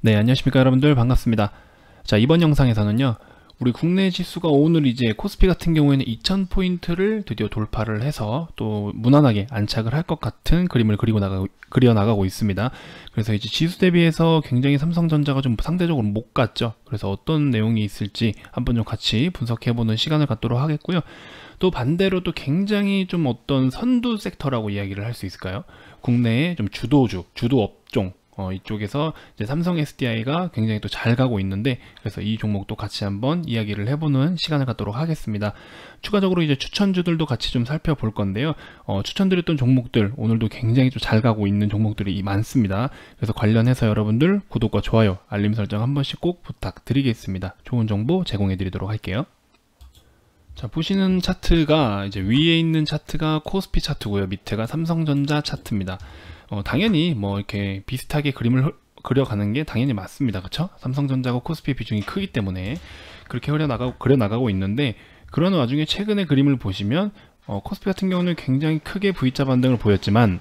네, 안녕하십니까 여러분들, 반갑습니다. 자, 이번 영상에서는요, 우리 국내 지수가 오늘 이제 코스피 같은 경우에는 2000포인트를 드디어 돌파를 해서 또 무난하게 안착을 할 것 같은 그림을 그려 나가고 있습니다. 그래서 이제 지수 대비해서 굉장히 삼성전자가 좀 상대적으로 못 갔죠. 그래서 어떤 내용이 있을지 한번 좀 같이 분석해보는 시간을 갖도록 하겠고요. 또 반대로 또 굉장히 좀 어떤 선두 섹터라고 이야기를 할 수 있을까요? 국내의 좀 주도 업종, 이쪽에서 이제 삼성 SDI가 굉장히 또 잘 가고 있는데, 그래서 이 종목도 같이 한번 이야기를 해보는 시간을 갖도록 하겠습니다. 추가적으로 이제 추천주들도 같이 좀 살펴볼 건데요. 추천드렸던 종목들 오늘도 굉장히 좀 잘 가고 있는 종목들이 많습니다. 그래서 관련해서 여러분들 구독과 좋아요, 알림 설정 한 번씩 꼭 부탁드리겠습니다. 좋은 정보 제공해 드리도록 할게요. 자, 보시는 차트가 이제 위에 있는 차트가 코스피 차트고요, 밑에가 삼성전자 차트입니다. 당연히 뭐 이렇게 비슷하게 그림을 그려가는 게 당연히 맞습니다. 그쵸? 삼성전자하고 코스피 비중이 크기 때문에 그렇게 그려 나가고 있는데, 그런 와중에 최근의 그림을 보시면 코스피 같은 경우는 굉장히 크게 V자 반등을 보였지만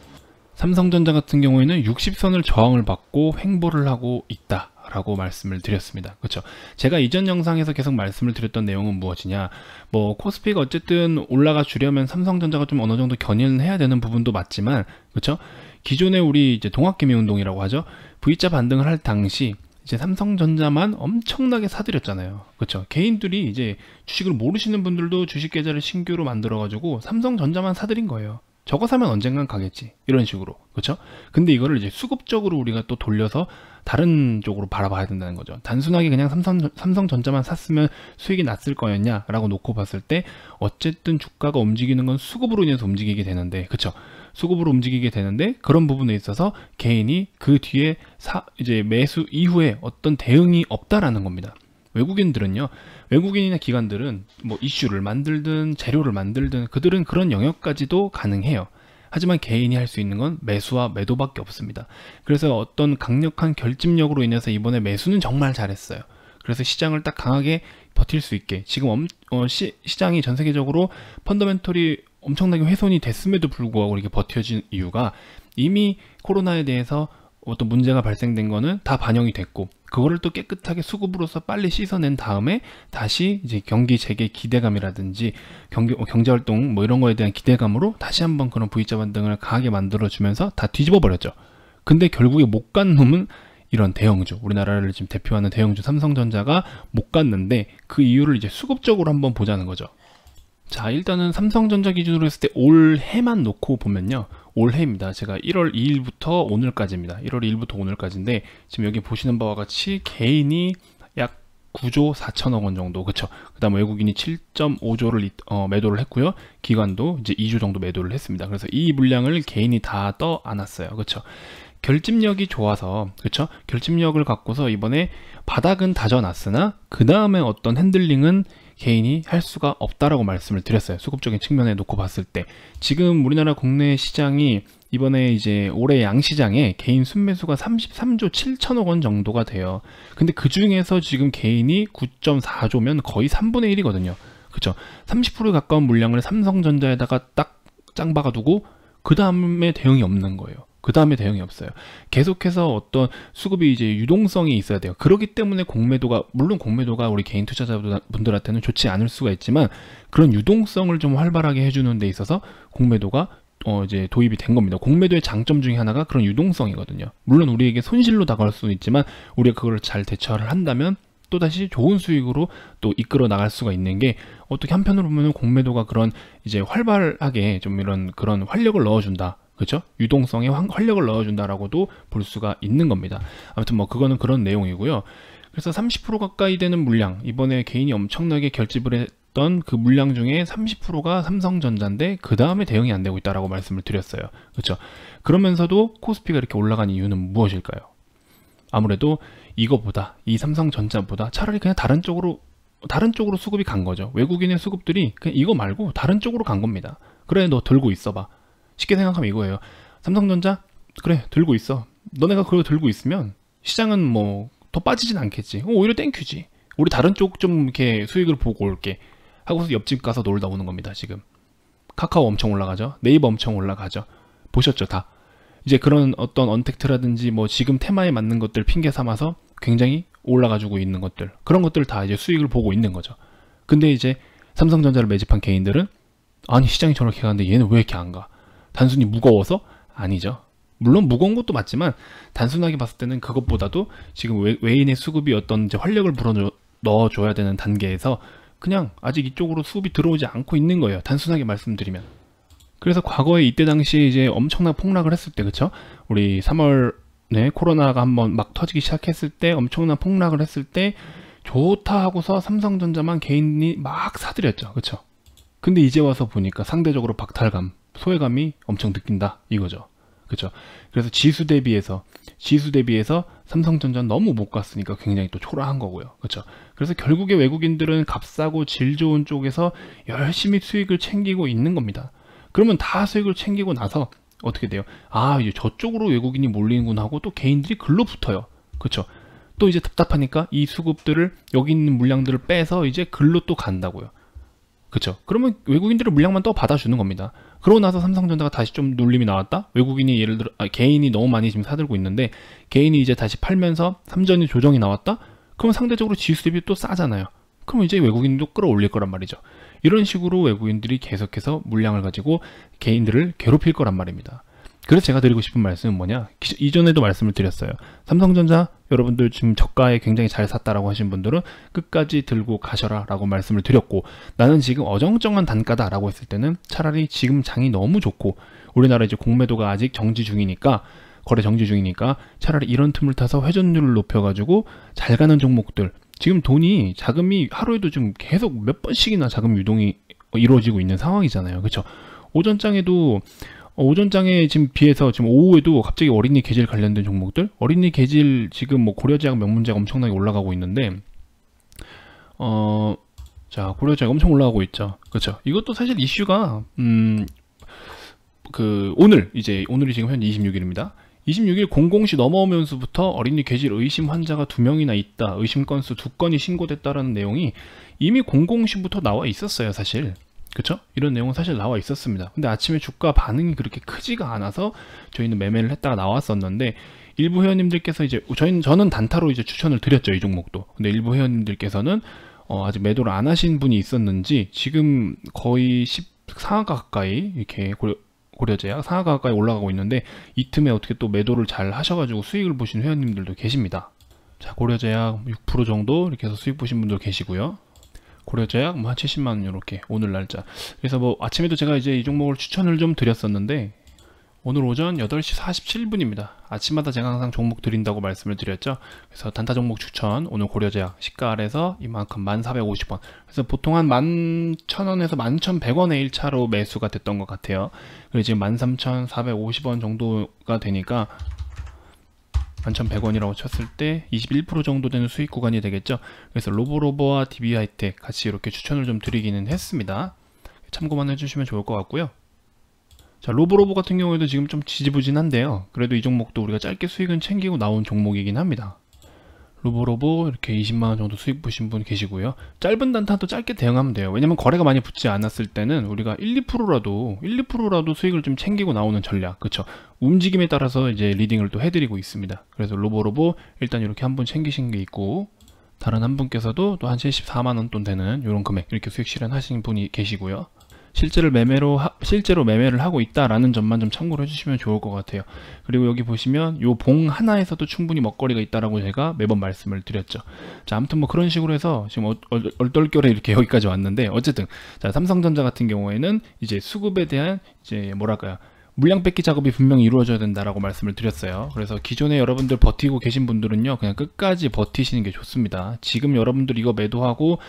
삼성전자 같은 경우에는 60선을 저항을 받고 횡보를 하고 있다 라고 말씀을 드렸습니다. 그렇죠? 제가 이전 영상에서 계속 말씀을 드렸던 내용은 무엇이냐, 뭐 코스피가 어쨌든 올라가 주려면 삼성전자가 좀 어느 정도 견인을 해야 되는 부분도 맞지만, 그렇죠? 기존에 우리 이제 동학개미 운동이라고 하죠. V자 반등을 할 당시 이제 삼성전자만 엄청나게 사들였잖아요. 그렇죠? 개인들이 이제 주식을 모르시는 분들도 주식 계좌를 신규로 만들어 가지고 삼성전자만 사들인 거예요. 저거 사면 언젠간 가겠지, 이런 식으로. 그렇죠? 근데 이거를 이제 수급적으로 우리가 또 돌려서 다른 쪽으로 바라봐야 된다는 거죠. 단순하게 그냥 삼성전자만 샀으면 수익이 났을 거였냐 라고 놓고 봤을 때, 어쨌든 주가가 움직이는 건 수급으로 인해서 움직이게 되는데, 그쵸? 수급으로 움직이게 되는데, 그런 부분에 있어서 개인이 그 뒤에 이제 매수 이후에 어떤 대응이 없다라는 겁니다. 외국인들은요, 외국인이나 기관들은 뭐 이슈를 만들든 재료를 만들든 그들은 그런 영역까지도 가능해요. 하지만 개인이 할 수 있는 건 매수와 매도밖에 없습니다. 그래서 어떤 강력한 결집력으로 인해서 이번에 매수는 정말 잘했어요. 그래서 시장을 딱 강하게 버틸 수 있게, 지금 시장이 전 세계적으로 펀더멘털이 엄청나게 훼손이 됐음에도 불구하고 이렇게 버텨진 이유가, 이미 코로나에 대해서 어떤 문제가 발생된 거는 다 반영이 됐고, 그거를 또 깨끗하게 수급으로서 빨리 씻어낸 다음에 다시 이제 경기 재개 기대감이라든지 경제 활동 뭐 이런 거에 대한 기대감으로 다시 한번 그런 V자 반등을 강하게 만들어 주면서 다 뒤집어 버렸죠. 근데 결국에 못 간 놈은 이런 대형주, 우리나라를 지금 대표하는 대형주 삼성전자가 못 갔는데, 그 이유를 이제 수급적으로 한번 보자는 거죠. 자, 일단은 삼성전자 기준으로 했을 때 올해만 놓고 보면요, 올해입니다. 제가 1월 2일부터 오늘까지입니다. 1월 2일부터 오늘까지인데, 지금 여기 보시는 바와 같이 개인이 약 9조 4천억 원 정도, 그쵸? 그 다음 외국인이 7.5조를 매도를 했고요, 기관도 이제 2조 정도 매도를 했습니다. 그래서 이 물량을 개인이 다 떠 안았어요. 그쵸? 결집력이 좋아서, 그쵸? 결집력을 갖고서 이번에 바닥은 다져놨으나 그 다음에 어떤 핸들링은 개인이 할 수가 없다라고 말씀을 드렸어요. 수급적인 측면에 놓고 봤을 때 지금 우리나라 국내 시장이 이번에 이제 올해 양시장에 개인 순매수가 33조 7천억 원 정도가 돼요. 근데 그 중에서 지금 개인이 9.4조면 거의 3분의 1이거든요. 그쵸? 30%에 가까운 물량을 삼성전자에다가 딱 짱 박아두고 그 다음에 대응이 없는 거예요. 그 다음에 대응이 없어요. 계속해서 어떤 수급이 이제 유동성이 있어야 돼요. 그렇기 때문에 공매도가, 물론 공매도가 우리 개인 투자자분들한테는 좋지 않을 수가 있지만, 그런 유동성을 좀 활발하게 해주는 데 있어서 공매도가 이제 도입이 된 겁니다. 공매도의 장점 중에 하나가 그런 유동성이거든요. 물론 우리에게 손실로 다가올 수는 있지만, 우리가 그걸 잘 대처를 한다면 또다시 좋은 수익으로 또 이끌어 나갈 수가 있는 게, 어떻게 한편으로 보면 공매도가 그런 이제 활발하게 좀 이런 그런 활력을 넣어준다. 그렇죠? 유동성에 활력을 넣어준다라고도 볼 수가 있는 겁니다. 아무튼 뭐 그거는 그런 내용이고요. 그래서 30% 가까이 되는 물량, 이번에 개인이 엄청나게 결집을 했던 그 물량 중에 30%가 삼성전자인데 그 다음에 대응이 안 되고 있다라고 말씀을 드렸어요. 그렇죠? 그러면서도 코스피가 이렇게 올라간 이유는 무엇일까요? 아무래도 이거보다, 이 삼성전자보다 차라리 그냥 다른 쪽으로 수급이 간 거죠. 외국인의 수급들이 그냥 이거 말고 다른 쪽으로 간 겁니다. 그래, 너 들고 있어봐. 쉽게 생각하면 이거예요. 삼성전자? 그래, 들고 있어. 너네가 그걸 들고 있으면 시장은 뭐 더 빠지진 않겠지. 오히려 땡큐지. 우리 다른 쪽 좀 이렇게 수익을 보고 올게 하고서 옆집 가서 놀다 오는 겁니다. 지금 카카오 엄청 올라가죠. 네이버 엄청 올라가죠. 보셨죠? 다 이제 그런 어떤 언택트라든지 뭐 지금 테마에 맞는 것들 핑계 삼아서 굉장히 올라가지고 있는 것들, 그런 것들 다 이제 수익을 보고 있는 거죠. 근데 이제 삼성전자를 매집한 개인들은 아니 시장이 저렇게 가는데 얘는 왜 이렇게 안 가? 단순히 무거워서? 아니죠. 물론 무거운 것도 맞지만 단순하게 봤을 때는 그것보다도 지금 외인의 수급이 어떤 이제 활력을 불어 넣어줘야 되는 단계에서 그냥 아직 이쪽으로 수급이 들어오지 않고 있는 거예요. 단순하게 말씀드리면. 그래서 과거에 이때 당시에 이제 엄청난 폭락을 했을 때, 그쵸? 우리 3월에 코로나가 한번 막 터지기 시작했을 때 엄청난 폭락을 했을 때 좋다 하고서 삼성전자만 개인이 막 사들였죠. 그쵸? 근데 이제 와서 보니까 상대적으로 박탈감, 소외감이 엄청 느낀다 이거죠. 그쵸? 그래서 지수 대비해서 삼성전자는 너무 못 갔으니까 굉장히 또 초라한 거고요. 그쵸? 그래서 결국에 외국인들은 값싸고 질 좋은 쪽에서 열심히 수익을 챙기고 있는 겁니다. 그러면 다 수익을 챙기고 나서 어떻게 돼요? 아, 이제 저쪽으로 외국인이 몰리는구나 하고 또 개인들이 글로 붙어요. 그쵸? 또 이제 답답하니까 이 수급들을, 여기 있는 물량들을 빼서 이제 글로 또 간다고요. 그쵸? 그러면 외국인들의 물량만 또 받아주는 겁니다. 그러고 나서 삼성전자가 다시 좀 눌림이 나왔다? 외국인이 예를 들어 개인이 너무 많이 지금 사들고 있는데 개인이 이제 다시 팔면서 삼전이 조정이 나왔다? 그럼 상대적으로 지수 대비 또 싸잖아요. 그럼 이제 외국인도 끌어올릴 거란 말이죠. 이런 식으로 외국인들이 계속해서 물량을 가지고 개인들을 괴롭힐 거란 말입니다. 그래서 제가 드리고 싶은 말씀은 뭐냐, 이전에도 말씀을 드렸어요. 삼성전자 여러분들 지금 저가에 굉장히 잘 샀다라고 하신 분들은 끝까지 들고 가셔라 라고 말씀을 드렸고, 나는 지금 어정쩡한 단가다 라고 했을 때는 차라리 지금 장이 너무 좋고 우리나라 이제 공매도가 아직 정지 중이니까, 거래 정지 중이니까 차라리 이런 틈을 타서 회전율을 높여가지고 잘 가는 종목들, 지금 돈이, 자금이 하루에도 지금 계속 몇 번씩이나 자금 유동이 이루어지고 있는 상황이잖아요. 그렇죠? 오전장에 지금 비해서 지금 오후에도 갑자기 어린이 계질 관련된 종목들, 어린이 계질 지금 뭐 고려제약, 명문제약 엄청나게 올라가고 있는데, 자, 고려제약 엄청 올라가고 있죠. 그렇죠? 이것도 사실 이슈가 오늘이 지금 현재 26일입니다. 26일 00시 넘어오면서부터 어린이 계질 의심 환자가 2명이나 있다, 의심 건수 2건이 신고됐다라는 내용이 이미 00시부터 나와 있었어요, 사실. 그쵸? 이런 내용은 사실 나와 있었습니다. 근데 아침에 주가 반응이 그렇게 크지가 않아서 저희는 매매를 했다가 나왔었는데, 일부 회원님들께서 이제 저는 단타로 이제 추천을 드렸죠, 이 종목도. 근데 일부 회원님들께서는 아직 매도를 안 하신 분이 있었는지 지금 거의 14가 가까이 이렇게 고려제약 상하가 가까이 올라가고 있는데, 이 틈에 어떻게 또 매도를 잘 하셔가지고 수익을 보신 회원님들도 계십니다. 자, 고려제약 6% 정도 이렇게 해서 수익 보신 분들 계시고요. 고려제약 뭐 한 70만원 이렇게 오늘 날짜. 그래서 뭐 아침에도 제가 이제 이 종목을 추천을 좀 드렸었는데, 오늘 오전 8시 47분입니다. 아침마다 제가 항상 종목 드린다고 말씀을 드렸죠. 그래서 단타 종목 추천, 오늘 고려제약 시가 아래서 이만큼 1450원. 그래서 보통 한 11,000원에서 11,100원의 1차로 매수가 됐던 것 같아요. 그리고 지금 13,450원 정도가 되니까 11,100원이라고 쳤을 때 21% 정도 되는 수익 구간이 되겠죠. 그래서 로보로보와 DB하이텍 같이 이렇게 추천을 좀 드리기는 했습니다. 참고만 해주시면 좋을 것 같고요. 자, 로보로보 같은 경우에도 지금 좀 지지부진한데요. 그래도 이 종목도 우리가 짧게 수익은 챙기고 나온 종목이긴 합니다. 로보로보 이렇게 20만원 정도 수익 보신 분 계시고요. 짧은 단타도 짧게 대응하면 돼요. 왜냐면 거래가 많이 붙지 않았을 때는 우리가 1~2%라도 수익을 좀 챙기고 나오는 전략, 그쵸? 움직임에 따라서 이제 리딩을 또 해드리고 있습니다. 그래서 로보로보 일단 이렇게 한 분 챙기신 게 있고, 다른 한 분께서도 또 한 74만원 돈 되는 이런 금액 이렇게 수익 실현하신 분이 계시고요. 실제로 매매를 하고 있다라는 점만 좀 참고를 해주시면 좋을 것 같아요. 그리고 여기 보시면 요 봉 하나에서도 충분히 먹거리가 있다라고 제가 매번 말씀을 드렸죠. 자, 아무튼 뭐 그런 식으로 해서 지금 얼떨결에 이렇게 여기까지 왔는데, 어쨌든 자, 삼성전자 같은 경우에는 이제 수급에 대한 이제 뭐랄까요, 물량 뺏기 작업이 분명히 이루어져야 된다라고 말씀을 드렸어요. 그래서 기존에 여러분들 버티고 계신 분들은요, 그냥 끝까지 버티시는 게 좋습니다. 지금 여러분들 이거 매도하고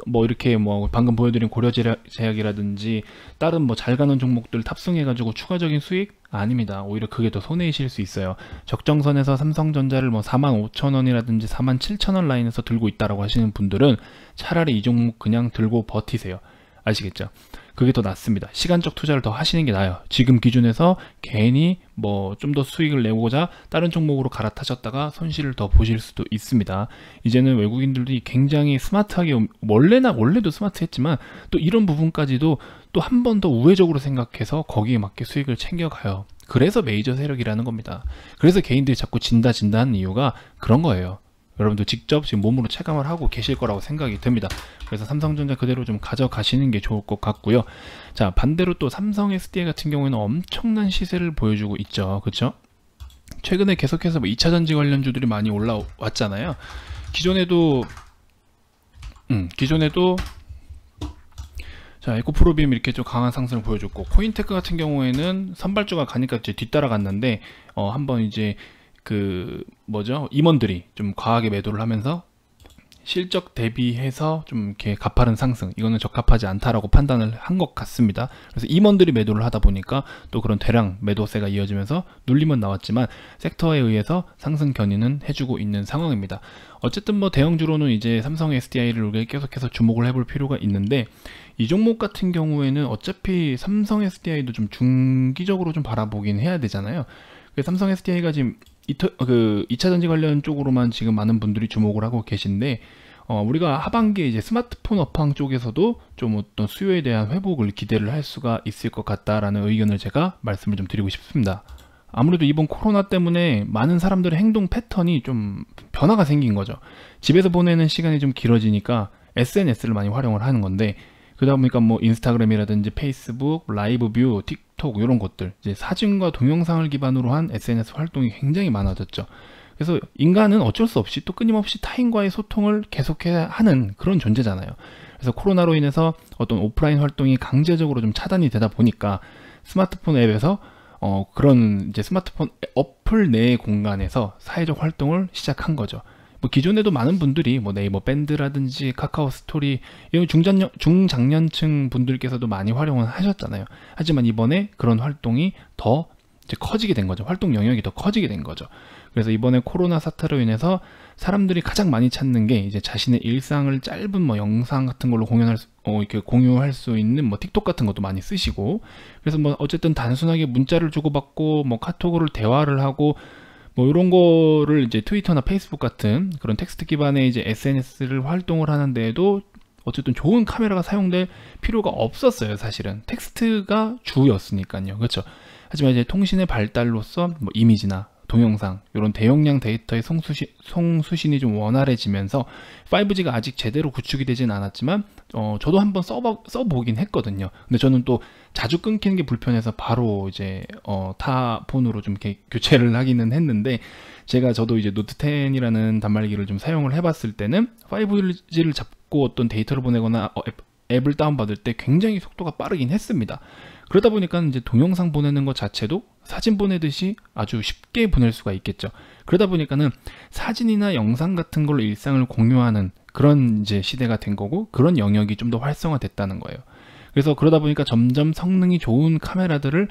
뭐 이렇게 뭐 방금 보여드린 고려제약이라든지 다른 뭐 잘 가는 종목들 탑승해가지고 추가적인 수익? 아닙니다. 오히려 그게 더 손해이실 수 있어요. 적정선에서 삼성전자를 뭐 45,000원이라든지 47,000원 라인에서 들고 있다라고 하시는 분들은 차라리 이 종목 그냥 들고 버티세요. 아시겠죠? 그게 더 낫습니다. 시간적 투자를 더 하시는 게 나아요. 지금 기준에서 괜히 뭐 좀 더 수익을 내고자 다른 종목으로 갈아타셨다가 손실을 더 보실 수도 있습니다. 이제는 외국인들이 굉장히 스마트하게, 원래도 스마트했지만 또 이런 부분까지도 또 한 번 더 우회적으로 생각해서 거기에 맞게 수익을 챙겨가요. 그래서 메이저 세력이라는 겁니다. 그래서 개인들이 자꾸 진다 하는 이유가 그런 거예요. 여러분도 직접 지금 몸으로 체감을 하고 계실 거라고 생각이 됩니다. 그래서 삼성전자 그대로 좀 가져가시는 게 좋을 것 같고요. 자, 반대로 또 삼성 SDI 같은 경우에는 엄청난 시세를 보여주고 있죠. 그렇죠? 최근에 계속해서 뭐 2차전지 관련주들이 많이 올라왔잖아요. 기존에도 자, 에코프로비움 이렇게 좀 강한 상승을 보여줬고, 코인테크 같은 경우에는 선발주가 가니까 이제 뒤따라갔는데 한번 이제 임원들이 좀 과하게 매도를 하면서 실적 대비해서 좀 이렇게 가파른 상승, 이거는 적합하지 않다라고 판단을 한 것 같습니다. 그래서 임원들이 매도를 하다 보니까 또 그런 대량 매도세가 이어지면서 눌림은 나왔지만 섹터에 의해서 상승 견인은 해주고 있는 상황입니다. 어쨌든 뭐 대형주로는 이제 삼성 SDI를 계속해서 주목을 해볼 필요가 있는데, 이 종목 같은 경우에는 어차피 삼성 SDI도 좀 중기적으로 좀 바라보긴 해야 되잖아요. 삼성 SDI가 지금 2차전지 관련 쪽으로만 지금 많은 분들이 주목을 하고 계신데, 우리가 하반기에 이제 스마트폰 업황 쪽에서도 좀 어떤 수요에 대한 회복을 기대를 할 수가 있을 것 같다라는 의견을 제가 말씀을 좀 드리고 싶습니다. 아무래도 이번 코로나 때문에 많은 사람들의 행동 패턴이 좀 변화가 생긴 거죠. 집에서 보내는 시간이 좀 길어지니까 SNS를 많이 활용을 하는 건데, 그러다 보니까 뭐 인스타그램이라든지 페이스북, 라이브 뷰, 틱톡 이런 것들, 이제 사진과 동영상을 기반으로 한 SNS 활동이 굉장히 많아졌죠. 그래서 인간은 어쩔 수 없이 또 끊임없이 타인과의 소통을 계속해야 하는 그런 존재잖아요. 그래서 코로나로 인해서 어떤 오프라인 활동이 강제적으로 좀 차단이 되다 보니까 스마트폰 앱에서 그런 이제 스마트폰 어플 내의 공간에서 사회적 활동을 시작한 거죠. 뭐 기존에도 많은 분들이 뭐 네이버 밴드라든지 카카오 스토리 이런 중장년층 분들께서도 많이 활용을 하셨잖아요. 하지만 이번에 그런 활동이 더 이제 커지게 된 거죠. 활동 영역이 더 커지게 된 거죠. 그래서 이번에 코로나 사태로 인해서 사람들이 가장 많이 찾는 게 이제 자신의 일상을 짧은 뭐 영상 같은 걸로 이렇게 공유할 수 있는 뭐 틱톡 같은 것도 많이 쓰시고, 그래서 뭐 어쨌든 단순하게 문자를 주고받고 뭐 카톡으로 대화를 하고 뭐 이런 거를 이제 트위터나 페이스북 같은 그런 텍스트 기반의 이제 SNS를 활동을 하는데에도 어쨌든 좋은 카메라가 사용될 필요가 없었어요. 사실은 텍스트가 주였으니까요. 그렇죠? 하지만 이제 통신의 발달로서 뭐 이미지나 동영상 이런 대용량 데이터의 송수신이 좀 원활해지면서 5G가 아직 제대로 구축이 되진 않았지만 저도 한번 써보긴 했거든요. 근데 저는 또 자주 끊기는 게 불편해서 바로 이제 타 폰으로 좀 이렇게 교체를 하기는 했는데, 저도 이제 노트 10이라는 단말기를 좀 사용을 해봤을 때는 5G를 잡고 어떤 데이터를 보내거나 앱을 다운받을 때 굉장히 속도가 빠르긴 했습니다. 그러다 보니까 이제 동영상 보내는 것 자체도 사진 보내듯이 아주 쉽게 보낼 수가 있겠죠. 그러다 보니까는 사진이나 영상 같은 걸로 일상을 공유하는 그런 이제 시대가 된 거고, 그런 영역이 좀 더 활성화됐다는 거예요. 그래서 그러다 보니까 점점 성능이 좋은 카메라들을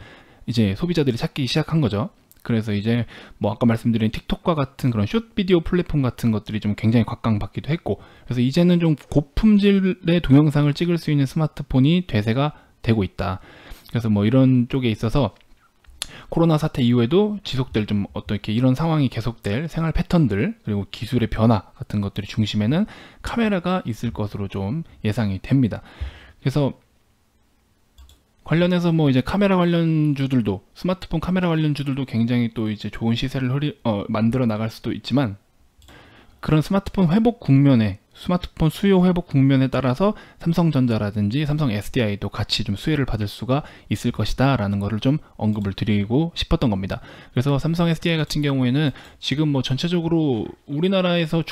이제 소비자들이 찾기 시작한 거죠. 그래서 이제 뭐 아까 말씀드린 틱톡과 같은 그런 숏 비디오 플랫폼 같은 것들이 좀 굉장히 각광받기도 했고, 그래서 이제는 좀 고품질의 동영상을 찍을 수 있는 스마트폰이 대세가 되고 있다. 그래서 뭐 이런 쪽에 있어서 코로나 사태 이후에도 지속될 좀 어떤 이렇게 이런 상황이 계속될 생활 패턴들, 그리고 기술의 변화 같은 것들이 중심에는 카메라가 있을 것으로 좀 예상이 됩니다. 그래서 관련해서 뭐 이제 카메라 관련주들도, 스마트폰 카메라 관련주들도 굉장히 또 이제 좋은 시세를 만들어 나갈 수도 있지만, 그런 스마트폰 수요 회복 국면에 따라서 삼성전자라든지 삼성 SDI도 같이 좀 수혜를 받을 수가 있을 것이다 라는 거를 좀 언급을 드리고 싶었던 겁니다. 그래서 삼성 SDI 같은 경우에는 지금 뭐 전체적으로 우리나라에서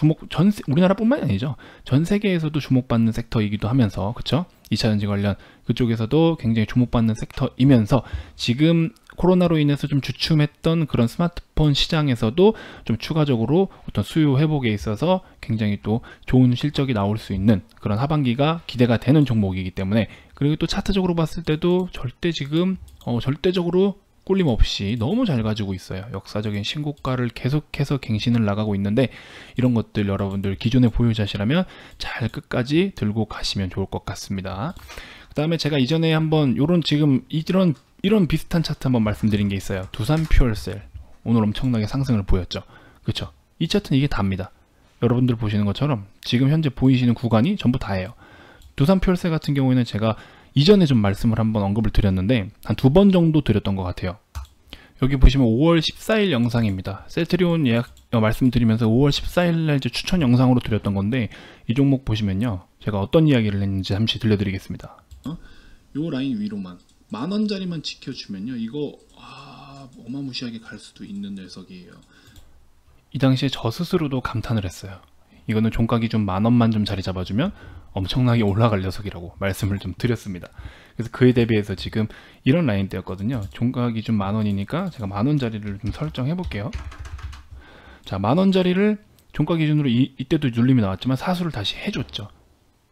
우리나라뿐만이 아니죠, 전 세계에서도 주목받는 섹터이기도 하면서, 그쵸? 2차전지 관련 그쪽에서도 굉장히 주목받는 섹터이면서, 지금 코로나로 인해서 좀 주춤했던 그런 스마트폰 시장에서도 좀 추가적으로 어떤 수요 회복에 있어서 굉장히 또 좋은 실적이 나올 수 있는 그런 하반기가 기대가 되는 종목이기 때문에, 그리고 또 차트적으로 봤을 때도 절대적으로 꿀림 없이 너무 잘 가지고 있어요. 역사적인 신고가를 계속해서 갱신을 나가고 있는데, 이런 것들 여러분들 기존의 보유자시라면 잘 끝까지 들고 가시면 좋을 것 같습니다. 그 다음에 제가 이전에 한번 이런 비슷한 차트 한번 말씀드린 게 있어요. 두산퓨얼셀 오늘 엄청나게 상승을 보였죠. 그렇죠? 이 차트는 이게 답니다. 여러분들 보시는 것처럼 지금 현재 보이시는 구간이 전부 다예요. 두산퓨얼셀 같은 경우에는 제가 이전에 좀 말씀을 한번 언급을 드렸는데 한 2번 정도 드렸던 것 같아요. 여기 보시면 5월 14일 영상입니다. 셀트리온 예약 말씀드리면서 5월 14일날 이제 추천 영상으로 드렸던 건데, 이 종목 보시면요, 제가 어떤 이야기를 했는지 잠시 들려드리겠습니다. 요 라인 위로만 10,000원짜리만 지켜주면요, 이거 어마무시하게 갈 수도 있는 녀석이에요. 이 당시에 저 스스로도 감탄을 했어요. 이거는 종가 기준 10,000원만 좀 자리 잡아주면 엄청나게 올라갈 녀석이라고 말씀을 좀 드렸습니다. 그래서 그에 대비해서 지금 이런 라인대였거든요. 종가 기준 10,000원이니까 제가 10,000원짜리를 좀 설정해 볼게요. 자, 10,000원짜리를 종가 기준으로 이때도 눌림이 나왔지만 사수를 다시 해줬죠.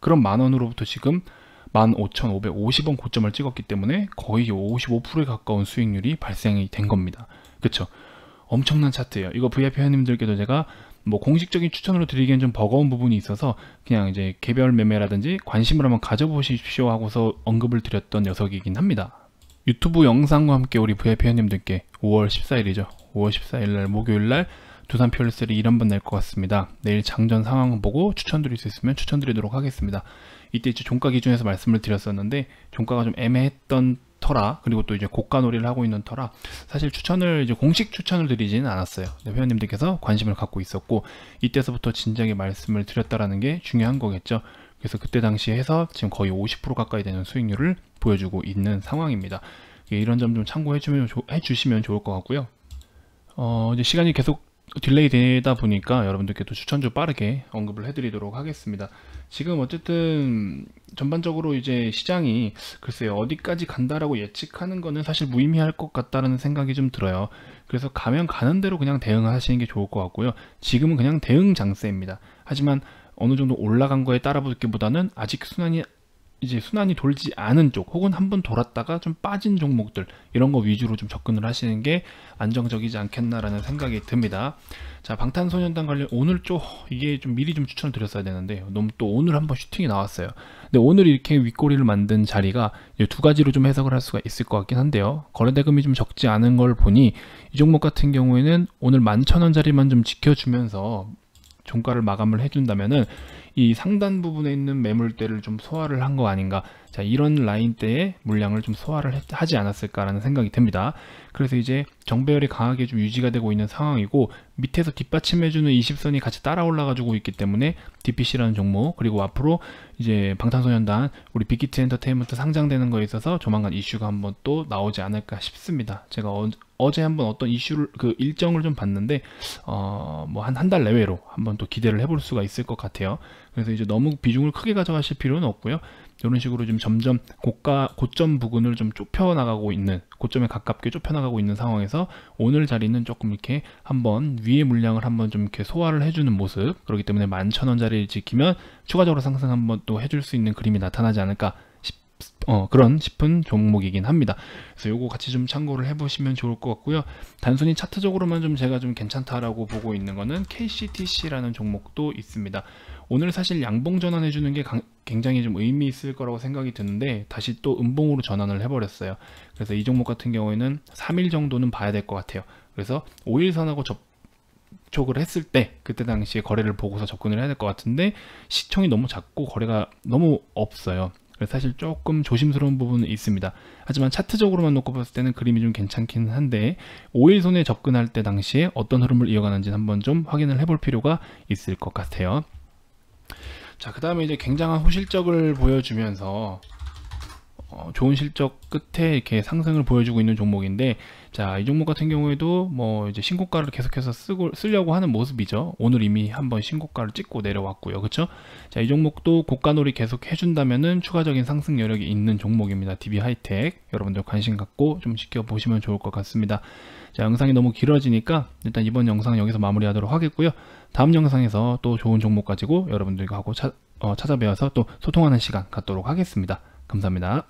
그럼 10,000원으로부터 지금 15,550원 고점을 찍었기 때문에 거의 55%에 가까운 수익률이 발생이 된 겁니다. 그쵸? 엄청난 차트예요. 이거 VIP 회원님들께도 제가 뭐 공식적인 추천으로 드리기엔 좀 버거운 부분이 있어서 그냥 이제 개별 매매라든지 관심을 한번 가져보십시오 하고서 언급을 드렸던 녀석이긴 합니다. 유튜브 영상과 함께 우리 VIP 회원님들께 5월 14일이죠. 5월 14일날 목요일날 두산 퓨어리셀이 1원번 낼 것 같습니다. 내일 장전 상황 보고 추천드릴 수 있으면 추천드리도록 하겠습니다. 이때 이제 종가 기준에서 말씀을 드렸었는데 종가가 좀 애매했던 터라, 그리고 또 이제 고가 놀이를 하고 있는 터라 사실 추천을 이제 공식 추천을 드리지는 않았어요. 회원님들께서 관심을 갖고 있었고 이때서부터 진작에 말씀을 드렸다라는 게 중요한 거겠죠. 그래서 그때 당시에 해서 지금 거의 50% 가까이 되는 수익률을 보여주고 있는 상황입니다. 이런 점 좀 참고해 주시면 좋을 것 같고요. 이제 시간이 계속 딜레이 되다 보니까 여러분들께 또 추천 좀 빠르게 언급을 해드리도록 하겠습니다. 지금 어쨌든 전반적으로 이제 시장이 글쎄요, 어디까지 간다라고 예측하는 거는 사실 무의미할 것 같다는 생각이 좀 들어요. 그래서 가면 가는 대로 그냥 대응하시는 게 좋을 것 같고요. 지금은 그냥 대응 장세입니다. 하지만 어느 정도 올라간 거에 따라붙기보다는 아직 순환이 돌지 않은 쪽, 혹은 한번 돌았다가 좀 빠진 종목들, 이런 거 위주로 좀 접근을 하시는 게 안정적이지 않겠나라는 생각이 듭니다. 자, 방탄소년단 관련 오늘 이게 좀 미리 좀 추천을 드렸어야 되는데 너무 또 오늘 한번 슈팅이 나왔어요. 근데 오늘 이렇게 윗꼬리를 만든 자리가 두 가지로 좀 해석을 할 수가 있을 것 같긴 한데요. 거래대금이 좀 적지 않은 걸 보니 이 종목 같은 경우에는 오늘 11,000원짜리만 좀 지켜주면서 종가를 마감을 해준다면은 이 상단 부분에 있는 매물대를 좀 소화를 한 거 아닌가. 자, 이런 라인대의 물량을 좀 소화를 하지 않았을까라는 생각이 듭니다. 그래서 이제 정배열이 강하게 좀 유지가 되고 있는 상황이고, 밑에서 뒷받침해주는 20선이 같이 따라 올라가지고 있기 때문에 DPC라는 종목, 그리고 앞으로 이제 방탄소년단 우리 빅히트 엔터테인먼트 상장되는 거에 있어서 조만간 이슈가 한번 또 나오지 않을까 싶습니다. 제가 어제 한번 어떤 이슈를 일정을 좀 봤는데 뭐 한 달 내외로 한번 또 기대를 해볼 수가 있을 것 같아요. 그래서 이제 너무 비중을 크게 가져가실 필요는 없고요. 이런 식으로 좀 점점 고점 부근을 좀 좁혀나가고 있는, 고점에 가깝게 좁혀나가고 있는 상황에서 오늘 자리는 조금 이렇게 한번 위의 물량을 한번 좀 이렇게 소화를 해주는 모습, 그렇기 때문에 11,000원짜리를 지키면 추가적으로 상승 한번 또 해줄 수 있는 그림이 나타나지 않을까 싶은 종목이긴 합니다. 그래서 요거 같이 좀 참고를 해보시면 좋을 것 같고요. 단순히 차트적으로만 좀 제가 좀 괜찮다라고 보고 있는 거는 KCTC라는 종목도 있습니다. 오늘 사실 양봉 전환해주는 게 굉장히 좀 의미 있을 거라고 생각이 드는데 다시 또 음봉으로 전환을 해버렸어요. 그래서 이 종목 같은 경우에는 3일 정도는 봐야 될 것 같아요. 그래서 5일선하고 접촉을 했을 때 그때 당시에 거래를 보고서 접근을 해야 될 것 같은데 시총이 너무 작고 거래가 너무 없어요. 그래서 사실 조금 조심스러운 부분은 있습니다. 하지만 차트적으로만 놓고 봤을 때는 그림이 좀 괜찮긴 한데 5일선에 접근할 때 당시에 어떤 흐름을 이어가는지 한번 좀 확인을 해볼 필요가 있을 것 같아요. 자, 그 다음에 이제 굉장한 호실적을 보여주면서 좋은 실적 끝에 이렇게 상승을 보여주고 있는 종목인데, 자, 이 종목 같은 경우에도 뭐 이제 신고가를 계속해서 쓰려고 하는 모습이죠. 오늘 이미 한번 신고가를 찍고 내려왔고요. 그쵸? 자, 이 종목도 고가놀이 계속 해준다면은 추가적인 상승 여력이 있는 종목입니다. DB하이텍. 여러분들 관심 갖고 좀 지켜보시면 좋을 것 같습니다. 자, 영상이 너무 길어지니까 일단 이번 영상은 여기서 마무리하도록 하겠고요. 다음 영상에서 또 좋은 종목 가지고 여러분들과 하고 찾아뵈어서 또 소통하는 시간 갖도록 하겠습니다. 감사합니다.